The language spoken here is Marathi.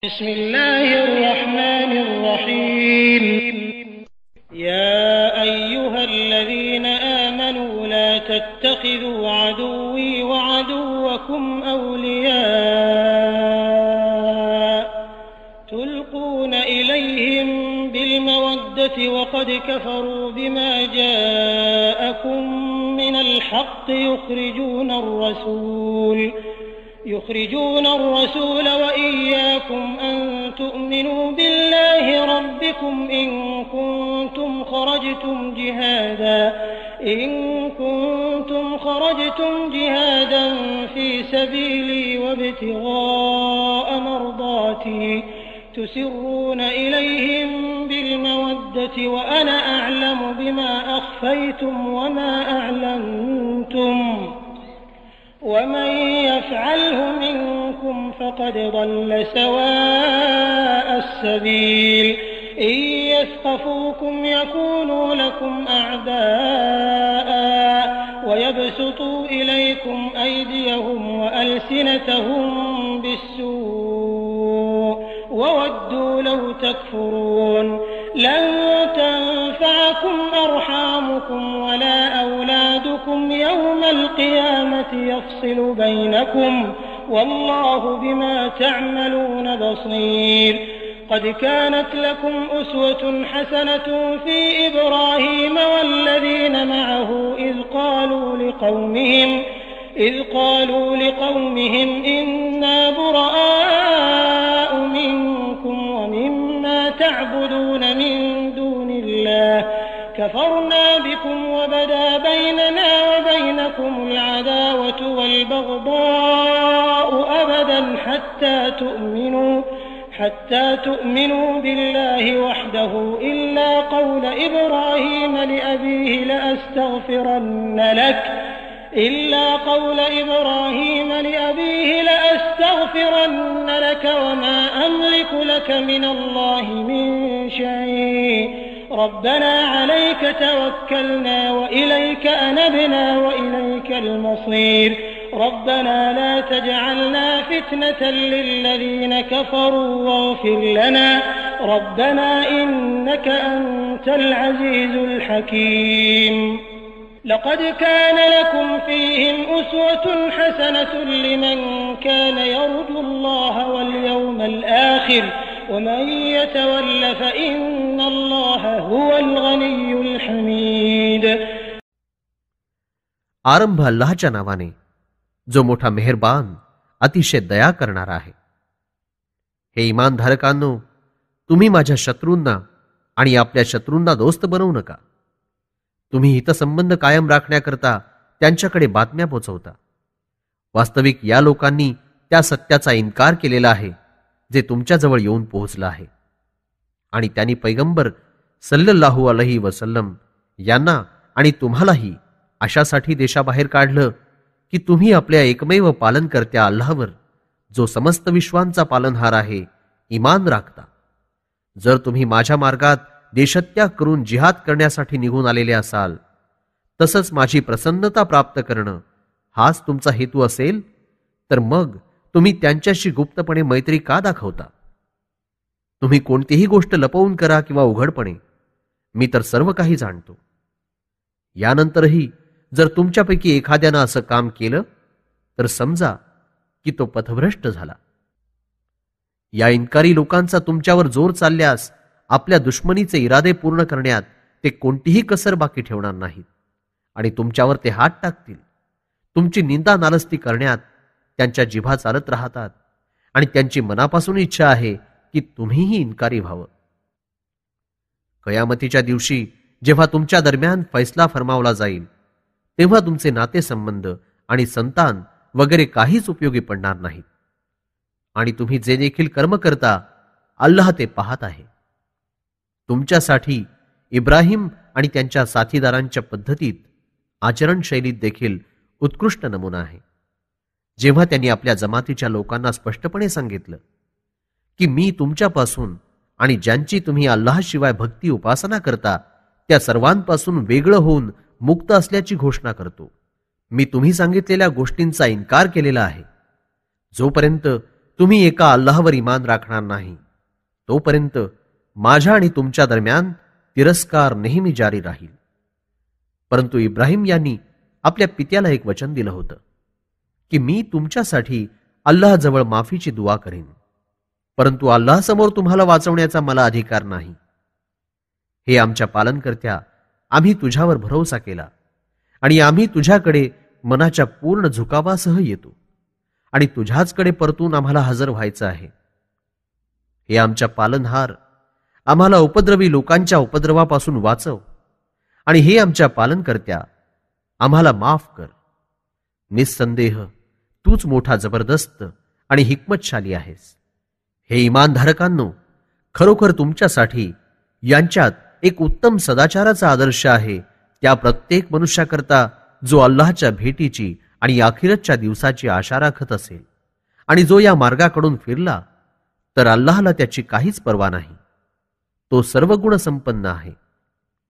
بسم الله الرحمن الرحيم يا أيها الذين آمنوا لا تتخذوا عدوي وعدوكم أولياء تلقون إليهم بالمودة وقد كفروا بما جاءكم من الحق يخرجون الرسول وإياكم أن تؤمنوا بالله ربكم إن كنتم خرجتم جهادا في سبيلي وابتغاء مرضاتي تسرون إليهم بالمودة وأنا أعلم بما أخفيتم وما أعلنتم ومن يفعله منكم فقد ضل سواء السبيل إن يثقفوكم يكونوا لكم أعداء ويبسطوا إليكم أيديهم وألسنتهم بالسوء وودوا لو تكفرون لن تنفعكم أرحامكم ولا أولادكم يوم القيامة يفصل بينكم والله بما تعملون بصير قد كانت لكم أسوة حسنة في إبراهيم والذين معه إذ قالوا لقومهم إنا براء منكم ومما تعبدون من دون الله كفرنا بكم وبدا بيننا وبينكم العداوة والبغضاء أبدا حتى تؤمنوا بالله وحده إلا قول إبراهيم لأبيه لأستغفرن لك وما أملك لك من الله من شيء ربنا عليك توكلنا وإليك أنبنا وإليك المصير ربنا لا تجعلنا فتنة للذين كفروا واغفر لنا ربنا إنك أنت العزيز الحكيم لقد كان لكم فيهم أسوة حسنة لمن كان يرجو الله واليوم الآخر ومن يتول فإن الله هو الغني الحميد. आरंभ अल्लाहच्या नावाने जो मोठा मेहरबान अतिशय दया करणारा आहे. हे इमानधारकांनो, तुम्ही माझ्या शत्रूंना आणि आपल्या शत्रूंना दोस्त बनवू नका. तुम्ही हितसंबंध कायम राखण्याकरता त्यांच्याकडे बातम्या पोचवता. वास्तविक या लोकांनी त्या सत्याचा इन्कार केलेला आहे जे तुमच्याजवळ येऊन पोहोचलं आहे. आणि त्यांनी पैगंबर सल्लल्लाहु अलैहि वसल्लम यांना आणि तुम्हालाही अशासाठी देशाबाहेर काढलं की तुम्ही आपल्या एकमेव पालनकर्त्या अल्लाहवर, जो समस्त विश्वांचा पालनहार आहे, ईमान राखता. जर तुम्ही माझ्या मार्गात देशत्याग करून जिहाद करण्यासाठी निघून आलेले असाल, तसंच माझी प्रसन्नता प्राप्त करणं हाच तुमचा हेतू असेल, तर मग तुम्ही त्यांच्याशी गुप्तपणे मैत्री का दाखवता? तुम्ही कोणतीही गोष्ट लपवून करा किंवा उघडपणे, मी तर सर्व काही जाणतो. यानंतरही जर तुमच्यापैकी एखाद्यानं असं काम केलं तर समजा की तो पथभ्रष्ट झाला. या इन्कारी लोकांचा तुमच्यावर जोर चालल्यास आपल्या दुश्मनीचे इरादे पूर्ण करण्यात ते कोणतीही कसर बाकी ठेवणार नाहीत आणि तुमच्यावर ते हात टाकतील. तुमची निंदा नालस्ती करण्यात त्यांच्या जिभा चालत राहतात आणि त्यांची मनापासून इच्छा आहे की तुम्हीही इन्कारी व्हावं. कयामतीच्या दिवशी जेव्हा तुमच्या दरम्यान फैसला फरमावला जाईल, तेव्हा तुमचे नातेसंबंध आणि संतान वगैरे काहीच उपयोगी पडणार नाहीत. आणि तुम्ही जे देखील कर्म करता, अल्लाह ते पाहत आहे. तुमच्यासाठी इब्राहिम आणि त्यांच्या साथीदारांच्या पद्धतीत, आचरणशैलीत देखील उत्कृष्ट नमुना आहे. जेव्हा त्यांनी आपल्या जमातीच्या लोकांना स्पष्टपणे सांगितलं की मी तुमच्यापासून आणि ज्यांची तुम्ही अल्लाहशिवाय भक्ती उपासना करता त्या सर्वांपासून वेगळं होऊन मुक्त असल्याची घोषणा करतो. मी तुम्ही सांगितलेल्या गोष्टींचा इन्कार केलेला आहे. जोपर्यंत तुम्ही एका अल्लाहवर ईमान राखणार नाही तोपर्यंत माझ्या आणि तुमच्या दरम्यान तिरस्कार नेहमी जारी राहील. परंतु इब्राहिम यांनी आपल्या पित्याला एक वचन दिलं होतं की मी तुमच्यासाठी अल्लाहजवळ माफीची दुआ करेन, परंतु अल्लाहसमोर तुम्हाला वाचवण्याचा मला अधिकार नाही. हे आमच्या पालनकर्त्या, आम्ही तुझ्यावर भरोसा केला आणि आम्ही तुझ्याकडे मनाच्या पूर्ण झुकावासह येतो आणि तुझ्याचकडे परतून आम्हाला हजर व्हायचं आहे. हे आमच्या पालनहार, आम्हाला उपद्रवी लोकांच्या उपद्रवापासून वाचव आणि हे आमच्या पालनकर्त्या, आम्हाला माफ कर. निस्संदेह तूच मोठा जबरदस्त आणि हिकमतशाली आहेस. हे इमानधारकांनो, खरोखर तुमच्यासाठी यांच्यात एक उत्तम सदाचाराचा आदर्श आहे, त्या प्रत्येक मनुष्याकरता जो अल्लाहच्या भेटीची आणि आखिरतच्या दिवसाची आशा राखत असेल आणि जो या मार्गाकडून फिरला तर अल्लाहला त्याची काहीच पर्वा नाही. तो सर्व गुण संपन्न आहे.